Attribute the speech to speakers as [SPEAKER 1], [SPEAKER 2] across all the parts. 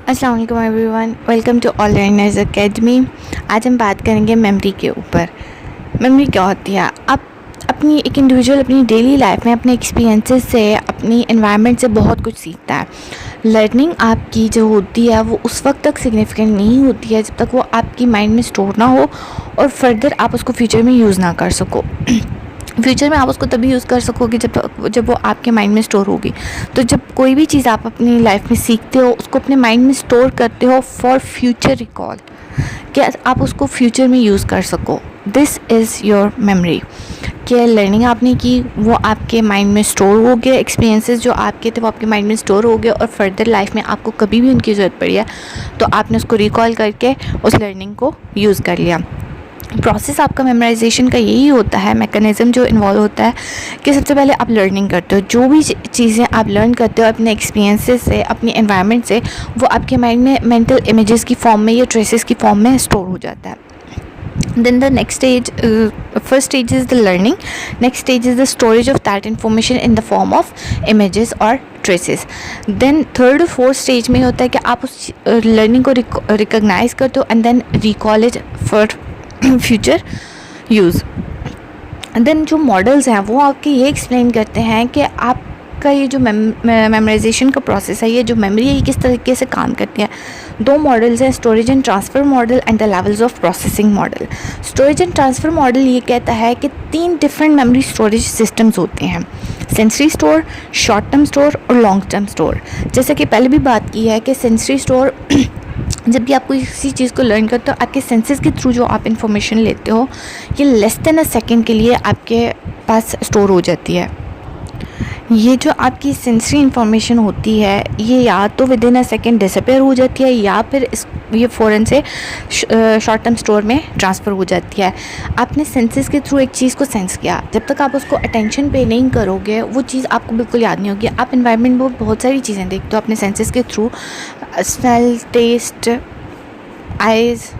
[SPEAKER 1] अस्सलाम वालेकुम everyone, welcome to all learners academy. आज हम बात करेंगे मेमोरी के ऊपर। मेमोरी क्या होती है? आप अपनी एक इंडिविजुअल अपनी डेली लाइफ में अपने एक्सपीरियंसेस से, अपनी एनवायरनमेंट से बहुत कुछ सीखता है। लर्निंग आपकी जो होती है वो उस वक्त तक सिग्निफिकेंट नहीं होती है जब तक वो आपकी माइंड में स्टोर ना हो और फर्दर आप उसको फ्यूचर में यूज़ ना कर सको। फ्यूचर में आप उसको तभी यूज़ कर सकोगे जब वो आपके माइंड में स्टोर होगी। तो जब कोई भी चीज़ आप अपनी लाइफ में सीखते हो, उसको अपने माइंड में स्टोर करते हो फॉर फ्यूचर रिकॉल, कि आप उसको फ्यूचर में यूज़ कर सको। This is your memory. कि लर्निंग आपने की वो आपके माइंड में स्टोर हो गया, एक्सपीरियंसेस जो आपके थे वो आपके माइंड में स्टोर हो गए और फर्दर लाइफ में आपको कभी भी उनकी ज़रूरत पड़ी है तो आपने उसको रिकॉल करके उस लर्निंग को यूज़ कर लिया। प्रोसेस आपका मेमोराइजेशन का यही होता है, मैकेनिज़्म जो इन्वॉल्व होता है कि सबसे पहले आप लर्निंग करते हो। जो भी चीज़ें आप लर्न करते हो अपने एक्सपीरियंसेस से, अपनी एनवायरनमेंट से, वो आपके माइंड में मेंटल इमेजेस की फॉर्म में या ट्रेसेस की फॉर्म में स्टोर हो जाता है। Then the next stage, first stage is the learning. Next stage is the storage of that information in the form of images or traces. Then third और fourth stage में होता है कि आप उस learning को recognize करते हो and then recall it for future use. And then जो मॉडल्स हैं वो आपके ये एक्सप्लेन करते हैं कि आपका ये जो मेमोराइजेशन का प्रोसेस है, ये जो मेमोरी है, ये किस तरीके से काम करती है। दो मॉडल्स हैं, storage and transfer model and the levels of processing model. Storage and transfer model ये कहता है कि 3 डिफरेंट मेमोरी स्टोरेज सिस्टम्स होते हैं: sensory store, short term store और लॉन्ग टर्म स्टोर। जैसे कि पहले भी बात की है कि सेंसरी स्टोर जब भी आप कोई किसी चीज़ को लर्न करते हो, आपके सेंसेस के थ्रू जो आप इन्फॉर्मेशन लेते हो, ये लेस देन अ सेकेंड के लिए आपके पास स्टोर हो जाती है। ये जो आपकी सेंसरी इन्फॉर्मेशन होती है ये या तो with in a second disappear हो जाती है या फिर ये फ़ौरन से शॉर्ट टर्म स्टोर में ट्रांसफ़र हो जाती है। आपने सेंसेस के थ्रू एक चीज़ को सेंस किया, जब तक आप उसको अटेंशन पे नहीं करोगे वो चीज़ आपको बिल्कुल याद नहीं होगी। आप एनवायरनमेंट में बहुत सारी चीज़ें देखते हो अपने सेंसेस के थ्रू, स्मेल, टेस्ट, आइज़,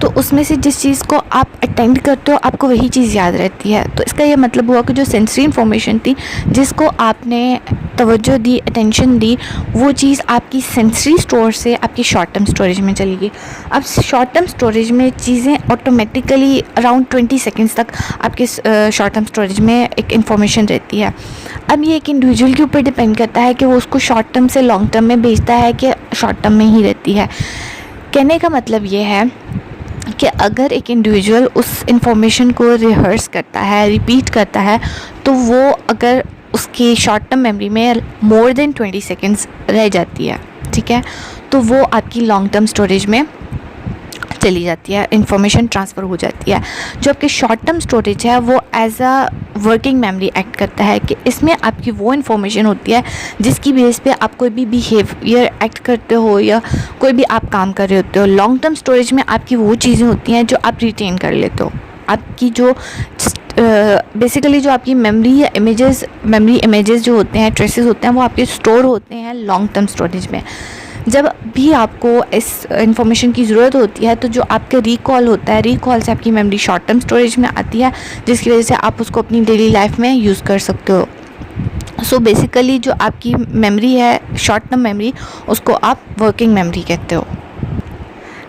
[SPEAKER 1] तो उसमें से जिस चीज़ को आप अटेंड करते हो आपको वही चीज़ याद रहती है। तो इसका ये मतलब हुआ कि जो सेंसरी इन्फॉर्मेशन थी जिसको आपने तवज्जो दी, अटेंशन दी, वो चीज़ आपकी सेंसरी स्टोर से आपकी शॉर्ट टर्म स्टोरेज में चली गई। अब शॉर्ट टर्म स्टोरेज में चीज़ें ऑटोमेटिकली अराउंड 20 सेकेंड्स तक आपके शॉर्ट टर्म स्टोरेज में एक इन्फॉर्मेशन रहती है। अब ये एक इंडिविजुअल के ऊपर डिपेंड करता है कि वो उसको शॉर्ट टर्म से लॉन्ग टर्म में भेजता है कि शॉर्ट टर्म में ही रहती है। कहने का मतलब ये है कि अगर एक इंडिविजुअल उस इंफॉर्मेशन को रिहर्स करता है, रिपीट करता है, तो वो अगर उसकी शॉर्ट टर्म मेमोरी में मोर देन 20 सेकेंड्स रह जाती है, ठीक है, तो वो आपकी लॉन्ग टर्म स्टोरेज में चली जाती है, इंफॉर्मेशन ट्रांसफ़र हो जाती है। जो आपकी शॉर्ट टर्म स्टोरेज है वो as a working memory act करता है कि इसमें आपकी वो इन्फॉर्मेशन होती है जिसकी बेस पे आप कोई भी बिहेवियर एक्ट करते हो या कोई भी आप काम कर रहे होते हो। लॉन्ग टर्म स्टोरेज में आपकी वो चीज़ें होती हैं जो आप रिटेन कर लेते हो। आपकी जो बेसिकली जो आपकी मेमोरी या मेमोरी इमेजेस जो होते हैं, ट्रेसेस होते हैं, वो आपके स्टोर होते हैं लॉन्ग टर्म स्टोरेज में। जब भी आपको इस इंफॉर्मेशन की ज़रूरत होती है तो जो आपका रिकॉल होता है, रिकॉल से आपकी मेमोरी शॉर्ट टर्म स्टोरेज में आती है जिसकी वजह से आप उसको अपनी डेली लाइफ में यूज़ कर सकते हो। सो बेसिकली जो आपकी मेमोरी है, शॉर्ट टर्म मेमोरी, उसको आप वर्किंग मेमोरी कहते हो।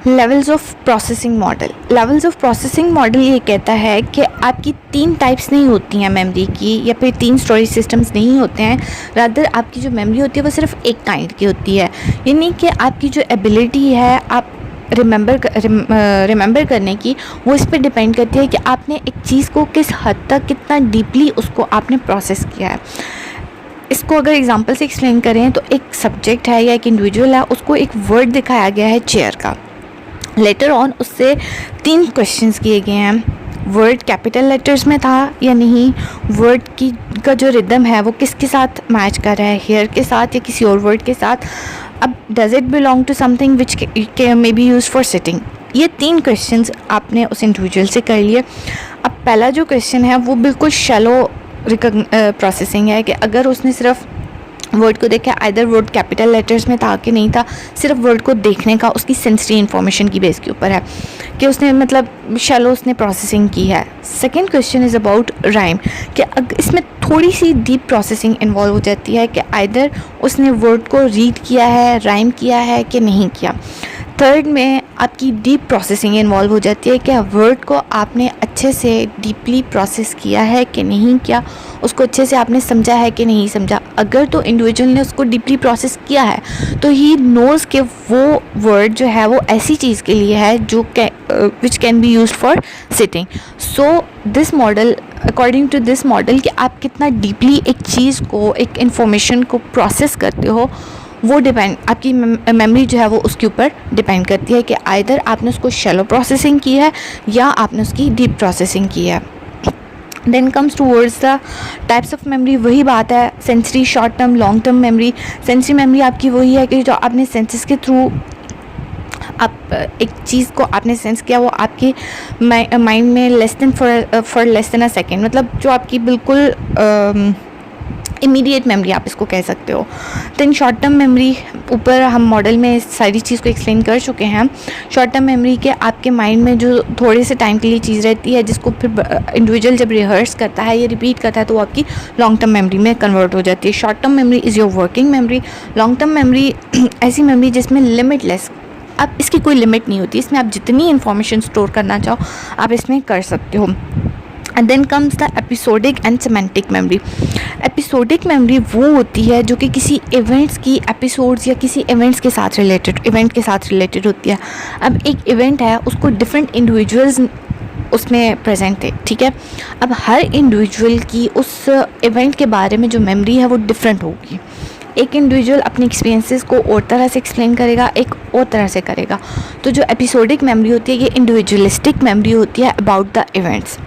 [SPEAKER 1] Levels of processing model. Levels of processing model ये कहता है कि आपकी 3 टाइप्स नहीं होती हैं मेमोरी की, या फिर 3 स्टोरेज सिस्टम्स नहीं होते हैं। रादर आपकी जो मेमोरी होती है वो सिर्फ एक काइंड की होती है। यानी कि आपकी जो एबिलिटी है आप रिमेंबर करने की, वो इस पर डिपेंड करती है कि आपने एक चीज़ को किस हद तक, कितना डीपली उसको आपने प्रोसेस किया है। इसको अगर एग्जांपल से एक्सप्लेन करें तो एक सब्जेक्ट है या एक इंडिविजुअल है, उसको एक वर्ड दिखाया गया है चेयर का। लेटर ऑन उससे 3 क्वेश्चंस किए गए हैं। वर्ड कैपिटल लेटर्स में था या नहीं, वर्ड की का जो रिदम है वो किसके साथ मैच कर रहा है, हेयर के साथ या किसी और वर्ड के साथ। अब does it belong to something which may be use for sitting. ये 3 क्वेश्चंस आपने उस इंडिविजुअल से कर लिए। अब पहला जो क्वेश्चन है वो बिल्कुल शैलो प्रोसेसिंग है कि अगर उसने सिर्फ वर्ड को देख के आइदर वर्ड कैपिटल लेटर्स में था कि नहीं था, सिर्फ वर्ड को देखने का उसकी सेंसरी इन्फॉर्मेशन की बेस के ऊपर है कि उसने मतलब शैलो उसने प्रोसेसिंग की है। Second question is about rhyme, कि इसमें थोड़ी सी डीप प्रोसेसिंग इन्वॉल्व हो जाती है कि आइदर उसने वर्ड को रीड किया है, राइम किया है कि नहीं किया। थर्ड में आपकी डीप प्रोसेसिंग इन्वॉल्व हो जाती है कि वर्ड को आपने अच्छे से डीपली प्रोसेस किया है कि नहीं किया, उसको अच्छे से आपने समझा है कि नहीं समझा। अगर तो इंडिविजुअल ने उसको डीपली प्रोसेस किया है तो ही नोज़ कि वो वर्ड जो है वो ऐसी चीज़ के लिए है जो which can be used for sitting. So this model, according to this model, कि आप कितना डीपली एक चीज़ को, एक इन्फॉर्मेशन को प्रोसेस करते हो, वो डिपेंड, आपकी मेमोरी जो है वो उसके ऊपर डिपेंड करती है कि आइदर आपने उसको शैलो प्रोसेसिंग की है या आपने उसकी डीप प्रोसेसिंग की है। Then comes towards the types of memory, वही बात है sensory, short term, long term memory. Sensory memory आपकी वही है कि जो आपने सेंसेस के थ्रू आप एक चीज़ को आपने सेंस किया, वो आपकी माइंड में less than for less than a second, मतलब जो आपकी बिल्कुल इमीडिएट मेमोरी आप इसको कह सकते हो। देन शॉर्ट टर्म मेमोरी, ऊपर हम मॉडल में इस सारी चीज़ को एक्सप्लेन कर चुके हैं। शॉर्ट टर्म मेमोरी के आपके माइंड में जो थोड़े से टाइम के लिए चीज़ रहती है, जिसको फिर इंडिविजुअल जब रिहर्स करता है या रिपीट करता है तो वो आपकी लॉन्ग टर्म मेमोरी में कन्वर्ट हो जाती है। Short term memory is your working memory. Long term memory ऐसी मेमोरी जिसमें लिमिटलेस, अब इसकी कोई लिमिट नहीं होती, इसमें आप जितनी इन्फॉर्मेशन स्टोर करना चाहो आप इसमें कर सकते हो। And then comes the episodic and semantic memory. Episodic memory वो होती है जो कि किसी इवेंट्स की एपिसोड्स या किसी इवेंट के साथ रिलेटेड होती है। अब एक इवेंट है, उसको डिफरेंट इंडिविजुअल्स उसमें प्रेजेंट थे, ठीक है। अब हर इंडिविजुअल की उस इवेंट के बारे में जो मेमोरी है वो डिफरेंट होगी। एक इंडिविजुअल अपने एक्सपीरियंसेस को और तरह से एक्सप्लेन करेगा, एक और तरह से करेगा। तो जो एपिसोडिक मेमोरी होती है ये इंडिविजुअलिस्टिक मेमोरी होती है अबाउट द इवेंट्स।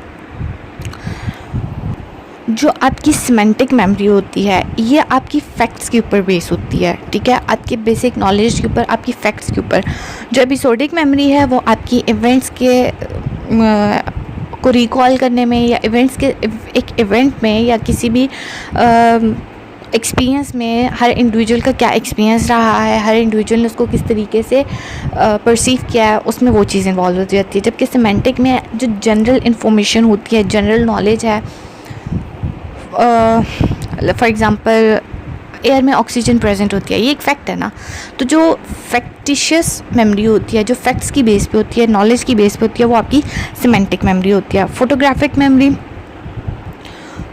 [SPEAKER 1] जो आपकी सिमेंटिक मेमोरी होती है ये आपकी फैक्ट्स के ऊपर बेस होती है, ठीक है, आपके बेसिक नॉलेज के ऊपर, आपकी फैक्ट्स के ऊपर। जो एपिसोडिक मेमोरी है वो आपकी इवेंट्स के को रिकॉल करने में, या इवेंट्स के एक इवेंट में या किसी भी एक्सपीरियंस में हर इंडिविजुअल का क्या एक्सपीरियंस रहा है, हर इंडिविजुअल ने उसको किस तरीके से परसीव किया है, उसमें वो चीज़ इन्वॉल्व हो जाती है। जबकि सिमेंटिक में जो जनरल इन्फॉर्मेशन होती है, जनरल नॉलेज है, फॉर एग्ज़ाम्पल एयर में ऑक्सीजन प्रेजेंट होती है, ये एक फैक्ट है ना। तो जो फैक्टिशियस मेमोरी होती है, जो फैक्ट्स की बेस पे होती है, नॉलेज की बेस पे होती है, वो आपकी सिमेंटिक मेमोरी होती है।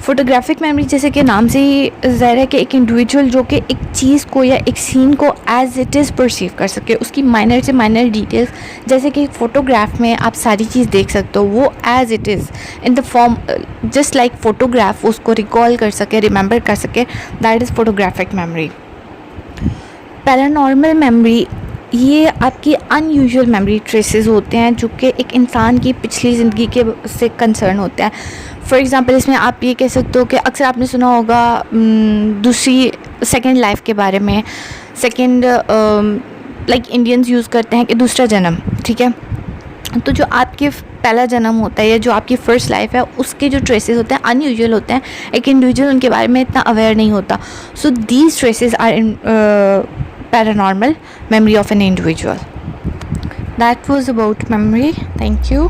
[SPEAKER 1] फोटोग्राफिक मेमोरी जैसे कि नाम से ही ज़ाहिर है कि एक इंडिविजुअल जो कि एक चीज़ को या एक सीन को एज इट इज़ परसीव कर सके, उसकी माइनर से माइनर डिटेल्स, जैसे कि फोटोग्राफ में आप सारी चीज़ देख सकते हो, वो as it is in the form just like photograph, उसको रिकॉल कर सके, रिमेंबर कर सके, that is photographic memory. Paranormal memory, ये आपकी अनयूजुअल मेमोरी ट्रेसेस होते हैं जो कि एक इंसान की पिछली ज़िंदगी के से कंसर्न होते हैं। फॉर एग्ज़ाम्पल इसमें आप ये कह सकते हो कि अक्सर आपने सुना होगा दूसरी सेकंड लाइफ के बारे में, सेकंड लाइक इंडियंस यूज़ करते हैं कि दूसरा जन्म, ठीक है। तो जो आपके पहला जन्म होता है या जो आपकी फ़र्स्ट लाइफ है, उसके जो ट्रेसेस होते हैं अनयूजुअल होते हैं, एक इंडिविजुअल उनके बारे में इतना अवेयर नहीं होता। So these traces are in paranormal memory of an individual. That was about memory. Thank you.